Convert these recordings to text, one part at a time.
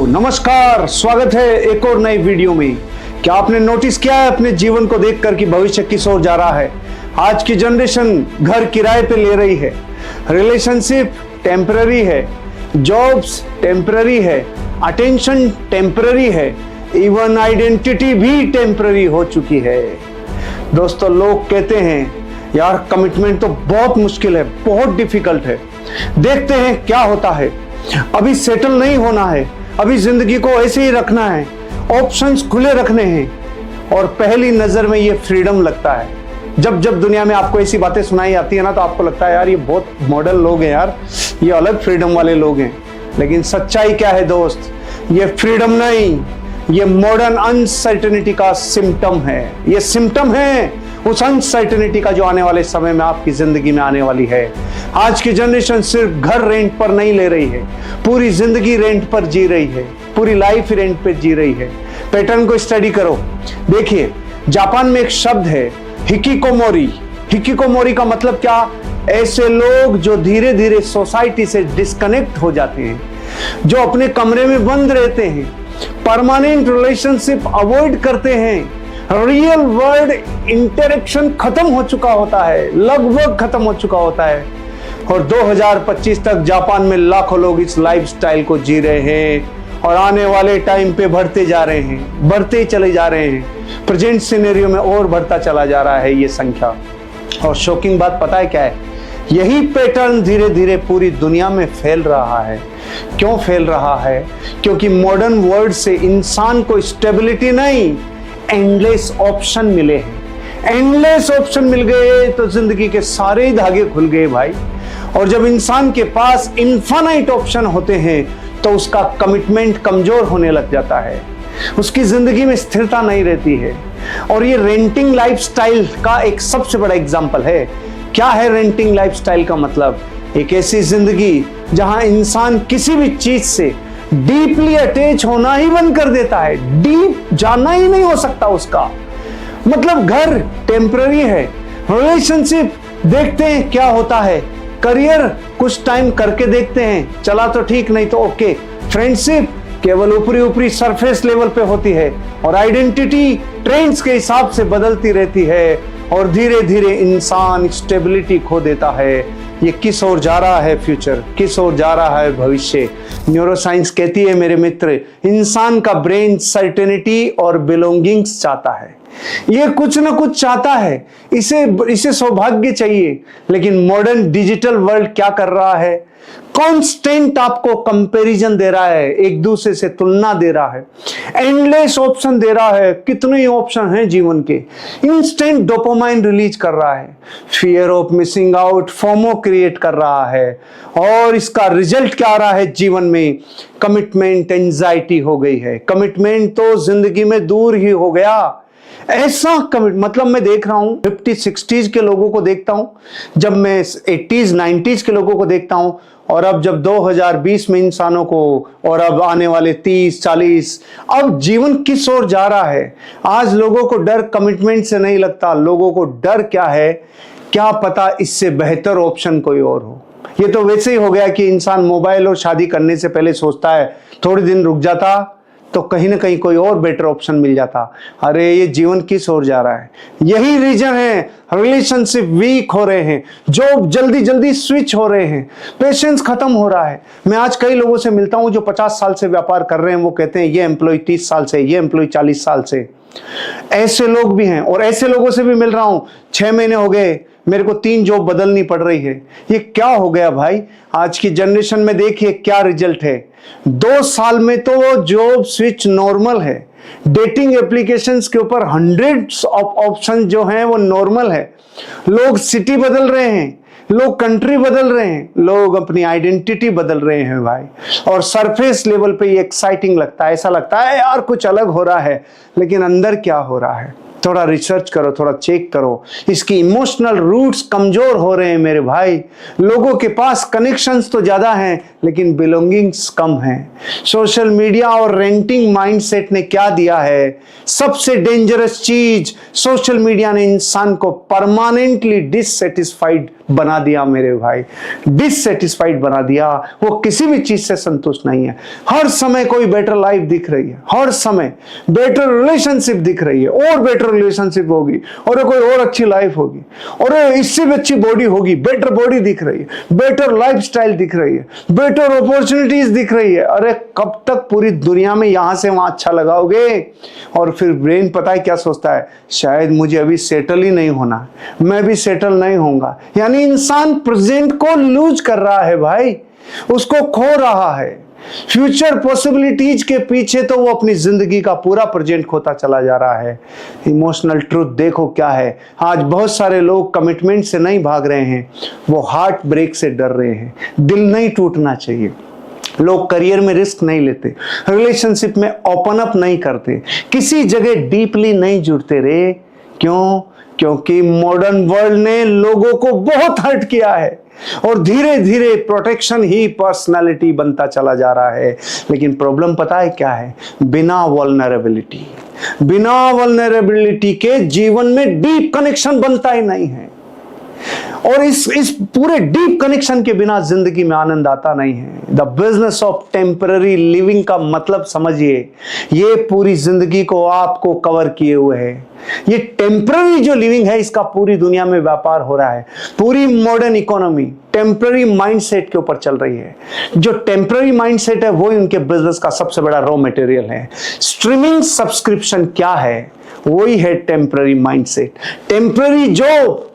नमस्कार, स्वागत है एक और नई वीडियो में। क्या आपने नोटिस किया है अपने जीवन को देखकर कि भविष्य किस ओर जा रहा है? आज की जनरेशन घर किराए पे ले रही है, रिलेशनशिप टेम्पररी है, जॉब्स टेम्पररी है, अटेंशन टेम्पररी है, इवन आइडेंटिटी भी टेम्पररी हो चुकी है। दोस्तों, लोग कहते हैं यार कमिटमेंट तो बहुत मुश्किल है, बहुत डिफिकल्ट है। देखते हैं क्या होता है। अभी सेटल नहीं होना है, अभी जिंदगी को ऐसे ही रखना है, ऑप्शंस खुले रखने हैं और पहली नजर में ये फ्रीडम लगता है। जब जब दुनिया में आपको ऐसी बातें सुनाई आती है ना, तो आपको लगता है यार ये बहुत मॉडर्न लोग हैं, यार ये अलग फ्रीडम वाले लोग हैं। लेकिन सच्चाई क्या है दोस्त? ये फ्रीडम नहीं, ये मॉडर्न अनसर्टेनिटी का सिम्टम है। ये सिम्टम है उस अनसर्टेनिटी का जो आने वाले समय में आपकी जिंदगी में आने वाली है। आज की जनरेशन सिर्फ घर रेंट पर नहीं ले रही है, पूरी जिंदगी रेंट पर जी रही है, पूरी लाइफ रेंट पर जी रही है। पैटर्न को स्टडी करो, देखिए जापान में एक शब्द है हिकिकोमोरी। हिकिकोमोरी का मतलब क्या? ऐसे लोग जो धीरे धीरे सोसाइटी से डिस्कनेक्ट हो जाते हैं, जो अपने कमरे में बंद रहते हैं, परमानेंट रिलेशनशिप अवॉइड करते हैं, रियल वर्ल्ड इंटरेक्शन खत्म हो चुका होता है, लगभग खत्म हो चुका होता है। और 2025 तक जापान में लाखों लोग इस लाइफस्टाइल को जी रहे हैं और आने वाले टाइम पे बढ़ते जा रहे हैं, बढ़ते चले जा रहे हैं। प्रेजेंट सिनेरियो में और बढ़ता चला जा रहा है ये संख्या। और शॉकिंग बात पता है क्या है? यही पैटर्न धीरे धीरे पूरी दुनिया में फैल रहा है। क्यों फैल रहा है? क्योंकि मॉडर्न वर्ल्ड से इंसान को स्टेबिलिटी नहीं, एंडलेस ऑप्शन मिले हैं। एंडलेस ऑप्शन मिल गए तो जिंदगी के सारे ही धागे खुल गए भाई। और जब इंसान के पास इनफाइनाइट ऑप्शन होते हैं तो उसका कमिटमेंट कमजोर होने लग जाता है, उसकी जिंदगी में स्थिरता नहीं रहती है। और ये रेंटिंग लाइफस्टाइल का एक सबसे बड़ा एग्जांपल है। क्या है रेंटिंग लाइफस्टाइल का मतलब? एक ऐसी जिंदगी जहां इंसान किसी भी चीज से डीपली अटैच होना ही बंद कर देता है, डीप जाना ही नहीं हो सकता उसका। मतलब घर टेम्पररी है, रिलेशनशिप देखते हैं क्या होता है, करियर कुछ टाइम करके देखते हैं, चला तो ठीक नहीं तो ओके, फ्रेंडशिप केवल ऊपरी ऊपरी सरफेस लेवल पे होती है, और आइडेंटिटी ट्रेंड्स के हिसाब से बदलती रहती है और धीरे धीरे इंसान स्टेबिलिटी खो देता है। ये किस ओर जा रहा है फ्यूचर, किस ओर जा रहा है भविष्य? न्यूरोसाइंस कहती है मेरे मित्र, इंसान का ब्रेन सर्टेनिटी और बिलोंगिंग्स चाहता है। ये कुछ ना कुछ चाहता है, इसे सौभाग्य चाहिए। लेकिन मॉडर्न डिजिटल वर्ल्ड क्या कर रहा है? कांस्टेंट आपको कंपैरिजन दे रहा है, एक दूसरे से तुलना दे रहा है, एंडलेस ऑप्शन दे रहा है। कितने ही ऑप्शन हैं जीवन के। इंस्टेंट डोपामाइन रिलीज कर रहा है, fear of missing out, FOMO create कर रहा है। और इसका रिजल्ट क्या आ रहा है जीवन में? कमिटमेंट एंजाइटी हो गई है। कमिटमेंट तो जिंदगी में दूर ही हो गया। ऐसा मतलब मैं देख रहा हूं 50-60s के लोगों को देखता हूं, जब मैं 80s-90s के लोगों को देखता हूं, और अब जब 2020 में इंसानों को, और अब आने वाले 30-40, अब जीवन किस ओर जा रहा है? आज लोगों को डर कमिटमेंट से नहीं लगता, लोगों को डर क्या है? क्या पता इससे बेहतर ऑप्शन कोई और हो। ये तो वैसे ही हो गया कि इंसान मोबाइल और शादी करने से पहले सोचता है थोड़े दिन रुक जाता तो कहीं ना कहीं कोई और बेटर ऑप्शन मिल जाता। अरे ये जीवन किस ओर जा रहा है? यही रीजन है, रिलेशनशिप वीक हो रहे हैं, जॉब जल्दी जल्दी स्विच हो रहे हैं, पेशेंस खत्म हो रहा है। मैं आज कई लोगों से मिलता हूं जो 50 साल से व्यापार कर रहे हैं, वो कहते हैं ये एम्प्लॉय 30 साल से, ये एम्प्लॉय 40 साल से। ऐसे लोग भी हैं, और ऐसे लोगों से भी मिल रहा हूं 6 महीने हो गए, मेरे को 3 जॉब बदलनी पड़ रही है। ये क्या हो गया भाई? आज की जनरेशन में देखिए क्या रिजल्ट है। 2 साल में तो जॉब स्विच नॉर्मल है। डेटिंग एप्लीकेशंस के ऊपर हंड्रेड्स ऑफ ऑप्शन जो हैं वो नॉर्मल है। लोग सिटी बदल रहे हैं, लोग कंट्री बदल रहे हैं, लोग अपनी आइडेंटिटी बदल रहे हैं भाई। और सरफेस लेवल पे ये एक्साइटिंग लगता है, ऐसा लगता है यार कुछ अलग हो रहा है, लेकिन अंदर क्या हो रहा है? थोड़ा रिसर्च करो, थोड़ा चेक करो। इसकी इमोशनल रूट्स कमजोर हो रहे हैं मेरे भाई। लोगों के पास कनेक्शंस तो ज्यादा हैं लेकिन बिलोंगिंग्स कम हैं। सोशल मीडिया और रेंटिंग माइंडसेट ने क्या दिया है? सबसे डेंजरस चीज, सोशल मीडिया ने इंसान को परमानेंटली डिससेटिस्फाइड बना दिया मेरे भाई, डिससेटिस्फाइड बना दिया। वो किसी भी चीज से संतुष्ट नहीं है। हर समय कोई बेटर लाइफ दिख रही है, हर समय बेटर रिलेशनशिप दिख रही है, और बेटर रिलेशनशिप होगी, और कोई और अच्छी लाइफ होगी, और इससे भी अच्छी बॉडी होगी, बेटर बॉडी दिख रही है, बेटर लाइफस्टाइल दिख रही है, बेटर अपॉर्चुनिटीज दिख रही है। अरे कब तक पूरी दुनिया में यहां से वहां अच्छा लगाओगे? और फिर ब्रेन पता है क्या सोचता है, शायद मुझे अभी सेटल ही नहीं होना, मैं भी सेटल नहीं होऊंगा। यानी इंसान प्रेजेंट को लूज कर रहा है भाई, उसको खो रहा है। फ्यूचर पॉसिबिलिटीज के पीछे तो वो अपनी जिंदगी का पूरा प्रेजेंट खोता चला जा रहा है। इमोशनल ट्रूथ देखो क्या है, आज बहुत सारे लोग कमिटमेंट से नहीं भाग रहे हैं, वो हार्ट ब्रेक से डर रहे हैं। दिल नहीं टूटना चाहिए, लोग करियर में रिस्क नहीं लेते, रिलेशनशिप में ओपन अप नहीं करते, किसी जगह डीपली नहीं जुड़ते रे। क्यों? क्योंकि मॉडर्न वर्ल्ड ने लोगों को बहुत हर्ट किया है, और धीरे धीरे प्रोटेक्शन ही पर्सनालिटी बनता चला जा रहा है। लेकिन प्रॉब्लम पता है क्या है? बिना वल्नरेबिलिटी के जीवन में डीप कनेक्शन बनता ही नहीं है, और इस पूरे डीप कनेक्शन के बिना जिंदगी में आनंद आता नहीं है। The business of temporary living का मतलब समझिए, ये पूरी जिंदगी को आपको कवर किए हुए है। ये टेम्पररी जो लिविंग है, इसका पूरी दुनिया में व्यापार हो रहा है। पूरी मॉडर्न इकोनॉमी टेम्पररी माइंडसेट के ऊपर चल रही है। जो टेम्पररी माइंडसेट है, वो उनके बिजनेस का सबसे बड़ा रॉ मटेरियल है। स्ट्रीमिंग सब्सक्रिप्शन क्या है? वही है टेम्पररी माइंडसेट। टेम्पररी जो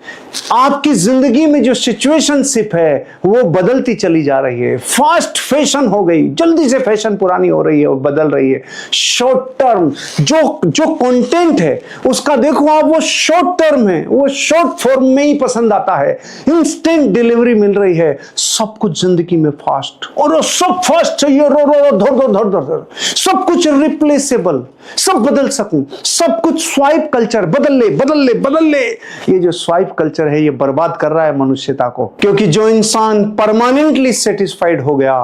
आपकी जिंदगी में जो सिचुएशनशिप है, वो बदलती चली जा रही है। फास्ट फैशन हो गई, जल्दी से फैशन पुरानी हो रही है और बदल रही है। शॉर्ट टर्म जो कंटेंट है उसका देखो आप, वो शॉर्ट टर्म है, वो शॉर्ट फॉर्म में ही पसंद आता है। इंस्टेंट डिलीवरी मिल रही है, सब कुछ जिंदगी में फास्ट, और सब फास्ट चाहिए, रो रो धर, सब कुछ रिप्लेसेबल, सब बदल सकूं, सब कुछ स्वाइप कल्चर, बदल ले। ये जो स्वाइप कल्चर है, ये बर्बाद कर रहा है मनुष्यता को। क्योंकि जो इंसान परमानेंटली सेटिस्फाइड हो गया,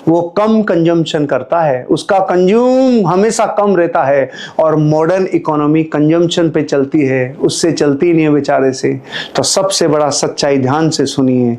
वो कम कंजम्पशन करता है, उसका कंज्यूम हमेशा कम रहता है। और मॉडर्न इकोनॉमी कंजम्पशन पे चलती है, उससे चलती नहीं है बेचारे से। तो सबसे बड़ा सच्चाई ध्यान से सुनिए,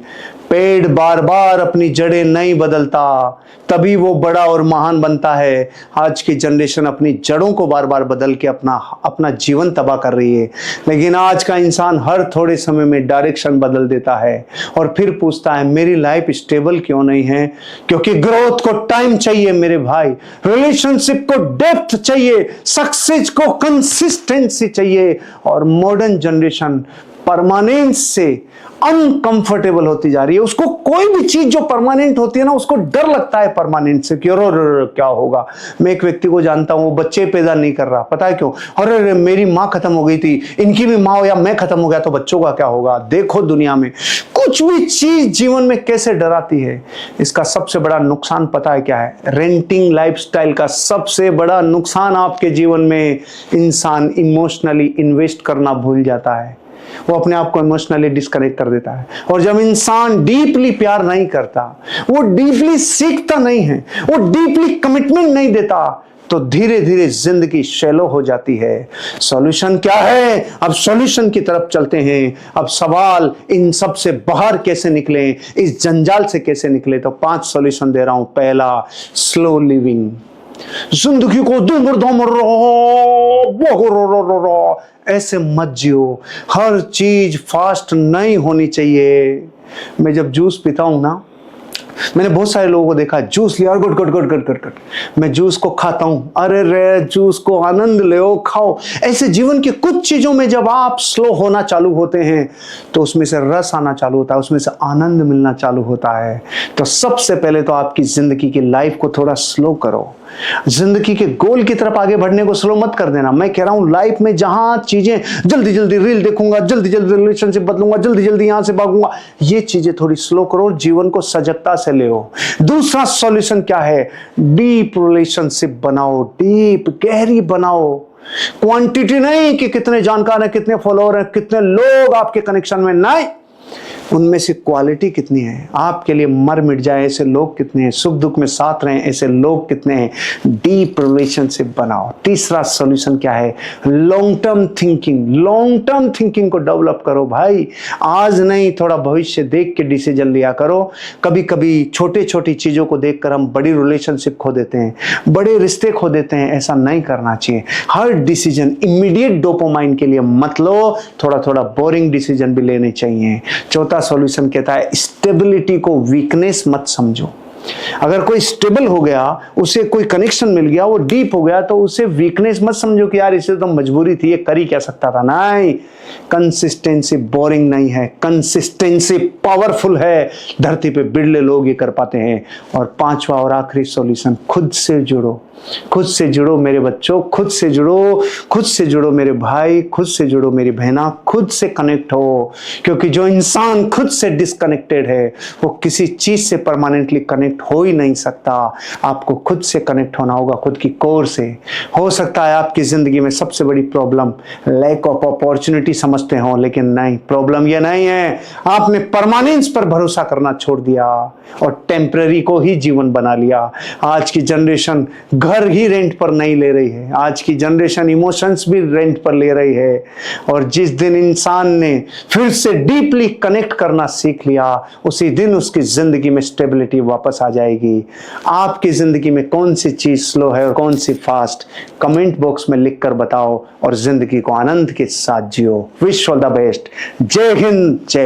पेड़ बार बार अपनी जड़ें नहीं बदलता, तभी वो बड़ा और महान बनता है। आज की जनरेशन अपनी जड़ों को बार बार बदल के अपना जीवन तबाह कर रही है। लेकिन आज का इंसान हर थोड़े समय में डायरेक्शन बदल देता है, और फिर पूछता है मेरी लाइफ स्टेबल क्यों नहीं है? क्योंकि ग्रोथ को टाइम चाहिए मेरे भाई, रिलेशनशिप को डेप्थ चाहिए, सक्सेस को कंसिस्टेंसी चाहिए। और मॉडर्न जनरेशन परमानेंस से अनकंफर्टेबल होती जा रही है। उसको कोई भी चीज जो परमानेंट होती है ना, उसको डर लगता है परमानेंट से कि क्या होगा। मैं एक व्यक्ति को जानता हूं, वो बच्चे पैदा नहीं कर रहा, पता है क्यों? अरे मेरी माँ खत्म हो गई थी, इनकी भी माँ हो, या मैं खत्म हो गया तो बच्चों का क्या होगा। देखो दुनिया में कुछ भी चीज जीवन में कैसे डराती है। इसका सबसे बड़ा नुकसान पता है क्या है? रेंटिंग लाइफस्टाइल का सबसे बड़ा नुकसान आपके जीवन में, इंसान इमोशनली इन्वेस्ट करना भूल जाता है, वो अपने आप को इमोशनली डिस्कनेक्ट कर देता है। और जब इंसान डीपली प्यार नहीं करता, वो डीपली सीखता नहीं है, वो डीपली कमिटमेंट नहीं देता, तो धीरे धीरे जिंदगी शैलो हो जाती है। सॉल्यूशन क्या है? अब सॉल्यूशन की तरफ चलते हैं। अब सवाल, इन सब से बाहर कैसे निकलें, इस जंजाल से कैसे निकले? तो 5 सॉल्यूशन दे रहा हूं। पहला, स्लो लिविंग। जिंदगी को ऐसे मत जियो, हर चीज फास्ट नहीं होनी चाहिए। मैं जब जूस पीता हूं ना, मैंने बहुत सारे लोगों को देखा, जूस लिया, गुट, मैं जूस को खाता हूं। अरे रे, जूस को आनंद ले, खाओ। ऐसे जीवन की कुछ चीजों में जब आप स्लो होना चालू होते हैं, तो उसमें से रस आना चालू होता है, उसमें से आनंद मिलना चालू होता है। तो सबसे पहले तो आपकी जिंदगी की लाइफ को थोड़ा स्लो करो। जिंदगी के गोल की तरफ आगे बढ़ने को स्लो मत कर देना। मैं कह रहा हूं, लाइफ में जहां चीजें जल्दी जल्दी रील देखूंगा, जल्दी जल्दी रिलेशनशिप बदलूंगा, जल्दी जल्दी यहां से भागूंगा, ये चीजें थोड़ी स्लो करो, जीवन को सजगता से ले। दूसरा सॉल्यूशन क्या है? डीप रिलेशनशिप बनाओ, डीप गहरी बनाओ। क्वांटिटी नहीं कि कितने जानकार हैं, कितने फॉलोअर हैं, कितने लोग आपके कनेक्शन में, नहीं। उनमें से क्वालिटी कितनी है, आपके लिए मर मिट जाए ऐसे लोग कितने हैं, सुख दुख में साथ रहें ऐसे लोग कितने हैं। डीप रिलेशनशिप बनाओ। तीसरा सॉल्यूशन क्या है, long term thinking. Long term thinking को डेवलप करो भाई, आज नहीं थोड़ा भविष्य देख के डिसीजन लिया करो। कभी कभी छोटे छोटी चीजों को देखकर हम बड़ी रिलेशनशिप खो देते हैं, बड़े रिश्ते खो देते हैं, ऐसा नहीं करना चाहिए। हर डिसीजन इमीडिएट डोपामाइन के लिए मत लो, थोड़ा थोड़ा बोरिंग डिसीजन भी लेने चाहिए। चौथा सॉल्यूशन कहता है स्टेबिलिटी को वीकनेस मत समझो। अगर कोई स्टेबल हो गया, उसे कोई कनेक्शन मिल गया, वो डीप हो गया, तो उसे वीकनेस मत समझो कि यार इसे तो मजबूरी थी, ये कर ही क्या सकता था। नहीं, कंसिस्टेंसी बोरिंग नहीं है, कंसिस्टेंसी पावरफुल है। धरती पे बिरले लोग ये कर पाते हैं। और पांचवा और आखिरी सॉल्यूशन, खुद से जुड़ो। खुद से जुड़ो मेरे बच्चों, खुद से जुड़ो, खुद से जुड़ो मेरे भाई, खुद से जुड़ो मेरी बहना, खुद से कनेक्ट हो। क्योंकि जो इंसान खुद से डिस्कनेक्टेड है वो किसी चीज से परमानेंटली कनेक्ट हो ही नहीं सकता। आपको खुद से कनेक्ट होना होगा, खुद की कोर से। हो सकता है आपकी जिंदगी में सबसे बड़ी प्रॉब्लम लैक ऑफ अपॉर्चुनिटी समझते हो, लेकिन नहीं, प्रॉब्लम ये नहीं है, आपने परमानेंस पर भरोसा करना छोड़ दिया और टेम्पररी को ही जीवन बना लिया। आज की जनरेशन घर ही रेंट पर नहीं ले रही है, आज की जनरेशन इमोशंस भी रेंट पर ले रही है। और जिस दिन इंसान ने फिर से डीपली कनेक्ट करना सीख लिया, उसी दिन उसकी जिंदगी में स्टेबिलिटी वापस आ जाएगी। आपकी जिंदगी में कौन सी चीज स्लो है और कौन सी फास्ट, कमेंट बॉक्स में लिख कर बताओ और जिंदगी को आनंद के साथ जियो। Wish all the best. जय हिंद, जय